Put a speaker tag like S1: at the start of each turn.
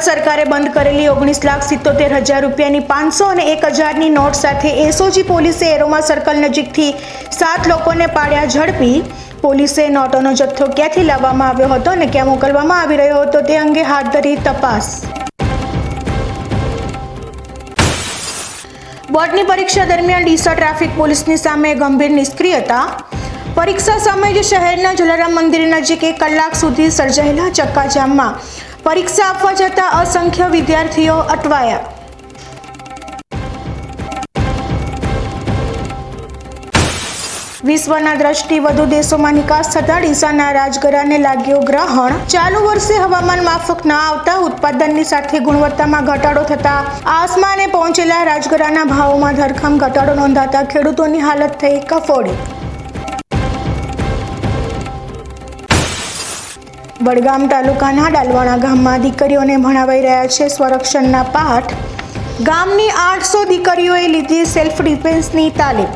S1: ભારત સરકારે બંધ કરેલી 19,77,000 રૂપિયાની 500 અને 1,000ની નોટ સાથે એસઓજી પોલીસે એરોમા સર્કલ નજીકથી 7 લોકોને પાડ્યા ઝડપી। પોલીસે નોટોનો જથ્થો ક્યાંથી લાવવામાં આવ્યો હતો અને ક્યાં મોકલવામાં આવી રહ્યો હતો તે અંગે હાથ ધરી તપાસ। બોર્ડની પરીક્ષા દરમિયાન ડીસા ટ્રાફિક પોલીસની સામે ગંભીર નિષ્ક્રિયતા। પરીક્ષા સમયે જ શહેરના જલારામ મંદિર નજીક 1 કલાક સુધી સર્જાયેલા ચક્કાજામમાં પરીક્ષા આપવા જતા અસંખ્ય વિદ્યાર્થીઓ અટવાયા। વિશ્વના 10થી વધુ દેશોમાં નિકાસ થતા ડીસાના રાજગરાને લાગ્યો ગ્રહણ। ચાલુ વર્ષે હવામાન માફક ન આવતા ઉત્પાદનની સાથે ગુણવત્તામાં ઘટાડો થતા આસમાને પહોંચેલા રાજગરાના ભાવોમાં ધરખમ ઘટાડો નોંધાતા ખેડૂતોની હાલત થઈ કફોડી। વડગામ તાલુકાના ડાલવાણા ગામમાં દીકરીઓને ભણાવાઈ રહ્યા છે સ્વરક્ષણના પાઠ। ગામની 800 દીકરીઓએ લીધી સેલ્ફ ડિફેન્સની તાલીમ।